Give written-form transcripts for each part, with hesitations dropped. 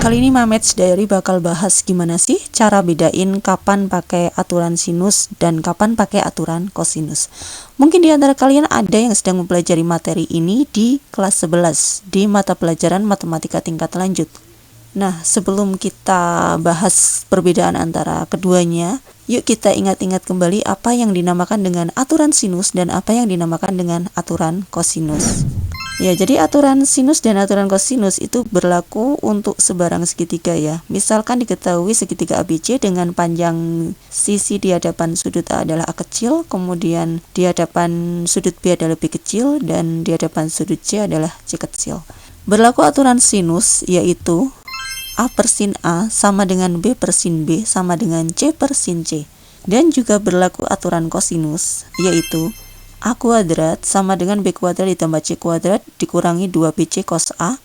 Kali ini Mamet's Diary bakal bahas gimana sih cara bedain kapan pakai aturan sinus dan kapan pakai aturan kosinus. Mungkin di antara kalian ada yang sedang mempelajari materi ini di kelas 11 di mata pelajaran matematika tingkat lanjut. Nah, sebelum kita bahas perbedaan antara keduanya, yuk kita ingat-ingat kembali apa yang dinamakan dengan aturan sinus dan apa yang dinamakan dengan aturan kosinus. Ya, jadi aturan sinus dan aturan kosinus itu berlaku untuk sebarang segitiga ya. Misalkan diketahui segitiga ABC dengan panjang sisi di hadapan sudut A adalah A kecil, kemudian di hadapan sudut B adalah B kecil, dan di hadapan sudut C adalah C kecil. Berlaku aturan sinus yaitu A per sin A sama dengan B per sin B sama dengan C per sin C. Dan juga berlaku aturan kosinus yaitu A kuadrat sama dengan B kuadrat ditambah C kuadrat dikurangi 2BC cos A.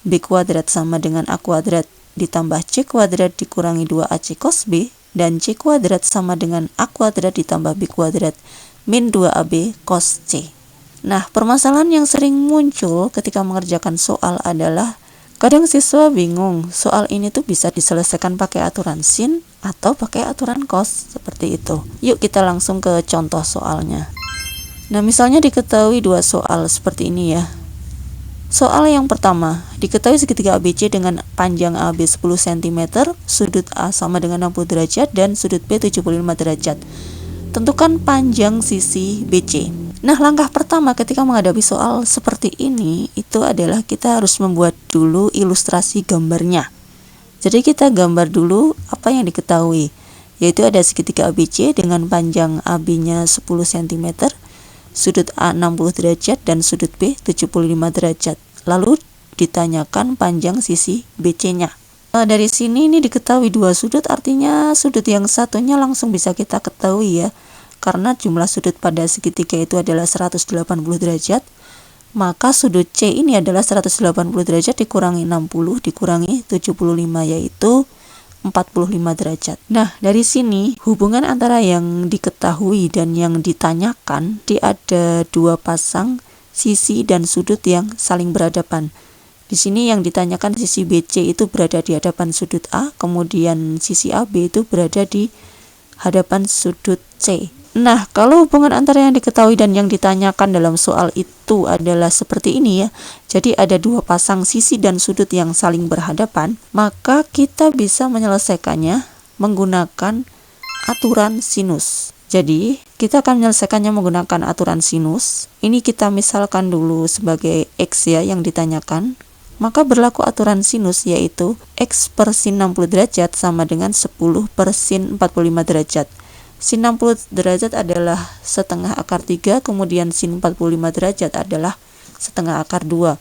B kuadrat sama dengan A kuadrat ditambah C kuadrat dikurangi 2AC cos B. Dan C kuadrat sama dengan A kuadrat ditambah B kuadrat min 2AB cos C. Nah, permasalahan yang sering muncul ketika mengerjakan soal adalah kadang siswa bingung, soal ini tuh bisa diselesaikan pakai aturan sin atau pakai aturan cos, seperti itu. Yuk kita langsung ke contoh soalnya. Nah, misalnya diketahui dua soal seperti ini ya. Soal yang pertama, diketahui segitiga ABC dengan panjang AB 10 cm, sudut A sama dengan 60 derajat dan sudut B 75 derajat. Tentukan panjang sisi BC. Nah, langkah pertama ketika menghadapi soal seperti ini itu adalah kita harus membuat dulu ilustrasi gambarnya. Jadi kita gambar dulu apa yang diketahui, yaitu ada segitiga ABC dengan panjang AB-nya 10 cm, sudut A 60 derajat dan sudut B 75 derajat. Lalu ditanyakan panjang sisi BC-nya. Dari sini ini diketahui dua sudut, artinya sudut yang satunya langsung bisa kita ketahui ya. Karena jumlah sudut pada segitiga itu adalah 180 derajat, maka sudut C ini adalah 180 derajat dikurangi 60 dikurangi 75 yaitu 45 derajat. Nah, dari sini hubungan antara yang diketahui dan yang ditanyakan, ada dua pasang sisi dan sudut yang saling berhadapan. Di sini yang ditanyakan sisi BC itu berada di hadapan sudut A, kemudian sisi AB itu berada di hadapan sudut C. Nah, kalau hubungan antara yang diketahui dan yang ditanyakan dalam soal itu adalah seperti ini ya. Jadi ada dua pasang sisi dan sudut yang saling berhadapan, maka kita bisa menyelesaikannya menggunakan aturan sinus. Jadi, kita akan menyelesaikannya menggunakan aturan sinus. Ini kita misalkan dulu sebagai X ya yang ditanyakan. Maka berlaku aturan sinus yaitu X per sin 60 derajat sama dengan 10 per sin 45 derajat. Sin 60 derajat adalah setengah akar 3, kemudian sin 45 derajat adalah setengah akar 2.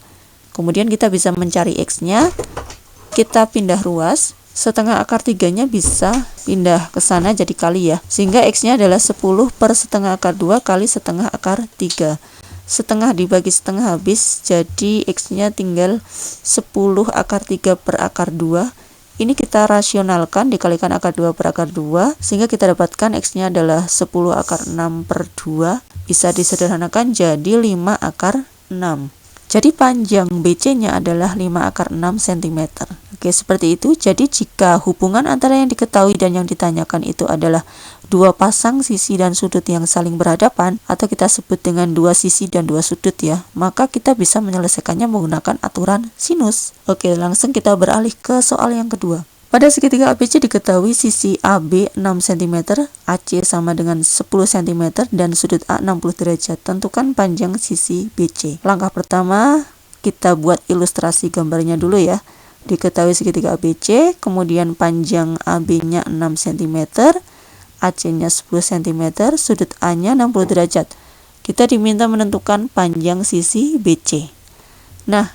Kemudian kita bisa mencari X-nya, kita pindah ruas, setengah akar 3-nya bisa pindah ke sana jadi kali ya. Sehingga X-nya adalah 10 per setengah akar 2 kali setengah akar 3. Setengah dibagi setengah habis, jadi X-nya tinggal 10 akar 3 per akar 2. Ini kita rasionalkan, dikalikan akar 2 per akar 2, sehingga kita dapatkan X-nya adalah 10 akar 6 per 2. Bisa disederhanakan jadi 5 akar 6. Jadi panjang BC-nya adalah 5 akar 6 cm. Oke, seperti itu. Jadi jika hubungan antara yang diketahui dan yang ditanyakan itu adalah dua pasang sisi dan sudut yang saling berhadapan, atau kita sebut dengan dua sisi dan dua sudut ya, maka kita bisa menyelesaikannya menggunakan aturan sinus. Oke, langsung kita beralih ke soal yang kedua. Pada segitiga ABC diketahui sisi AB 6 cm, AC sama dengan 10 cm, dan sudut A 60 derajat. Tentukan panjang sisi BC. Langkah pertama, kita buat ilustrasi gambarnya dulu ya. Diketahui segitiga ABC, kemudian panjang AB-nya 6 cm, AC-nya 10 cm, sudut A-nya 60 derajat. Kita diminta menentukan panjang sisi BC. Nah,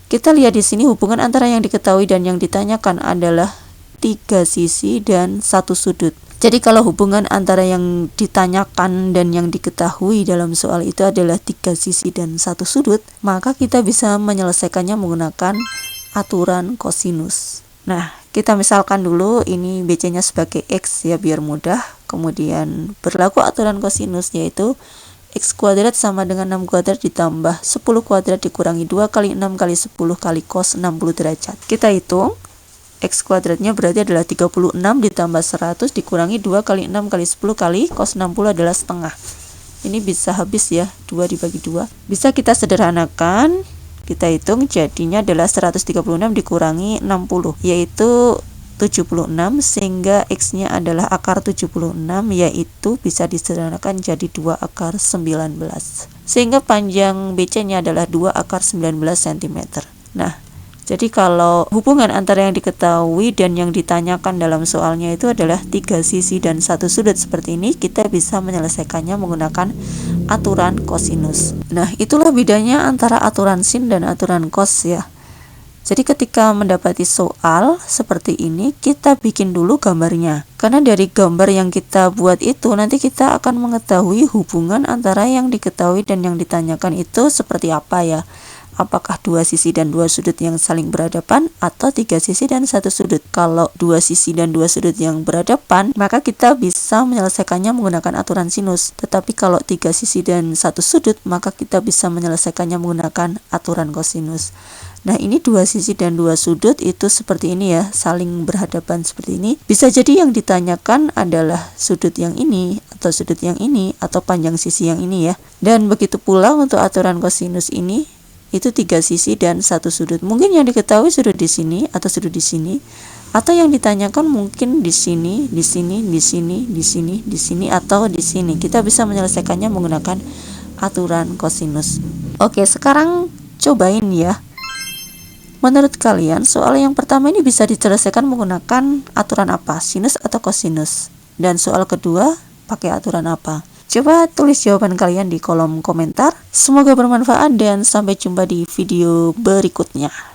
kita lihat di sini hubungan antara yang diketahui dan yang ditanyakan adalah 3 sisi dan 1 sudut. Jadi kalau hubungan antara yang ditanyakan dan yang diketahui dalam soal itu adalah 3 sisi dan 1 sudut, maka kita bisa menyelesaikannya menggunakan aturan kosinus. Nah, kita misalkan dulu ini BC-nya sebagai X ya biar mudah. Kemudian berlaku aturan kosinus yaitu X kuadrat sama dengan 6 kuadrat ditambah 10 kuadrat dikurangi 2 kali 6 kali 10 kali cos 60 derajat. Kita hitung X kuadratnya berarti adalah 36 ditambah 100 dikurangi 2 kali 6 kali 10 kali cos 60 adalah setengah. Ini bisa habis ya, 2 dibagi 2. Bisa kita sederhanakan, kita hitung jadinya adalah 136 dikurangi 60, yaitu 76, sehingga X-nya adalah akar 76, yaitu bisa disederhanakan jadi 2 akar 19. Sehingga panjang BC-nya adalah 2 akar 19 cm. Nah, jadi kalau hubungan antara yang diketahui dan yang ditanyakan dalam soalnya itu adalah 3 sisi dan 1 sudut seperti ini, kita bisa menyelesaikannya menggunakan aturan kosinus. Nah, itulah bedanya antara aturan sin dan aturan cos ya. Jadi ketika mendapati soal seperti ini, kita bikin dulu gambarnya. Karena dari gambar yang kita buat itu, nanti kita akan mengetahui hubungan antara yang diketahui dan yang ditanyakan itu seperti apa ya. Apakah 2 sisi dan 2 sudut yang saling berhadapan atau 3 sisi dan 1 sudut. Kalau 2 sisi dan 2 sudut yang berhadapan, maka kita bisa menyelesaikannya menggunakan aturan sinus. Tetapi kalau 3 sisi dan 1 sudut, maka kita bisa menyelesaikannya menggunakan aturan kosinus. Nah, ini 2 sisi dan 2 sudut itu seperti ini ya, saling berhadapan seperti ini. Bisa jadi yang ditanyakan adalah sudut yang ini, atau sudut yang ini, atau panjang sisi yang ini ya. Dan begitu pula untuk aturan kosinus ini, itu 3 sisi dan 1 sudut. Mungkin yang diketahui sudut di sini, atau sudut di sini, atau yang ditanyakan mungkin di sini, di sini, di sini, di sini, di sini, atau di sini. Kita bisa menyelesaikannya menggunakan aturan kosinus. Oke, sekarang cobain ya. Menurut kalian, soal yang pertama ini bisa diselesaikan menggunakan aturan apa? Sinus atau kosinus? Dan soal kedua, pakai aturan apa? Coba tulis jawaban kalian di kolom komentar. Semoga bermanfaat dan sampai jumpa di video berikutnya.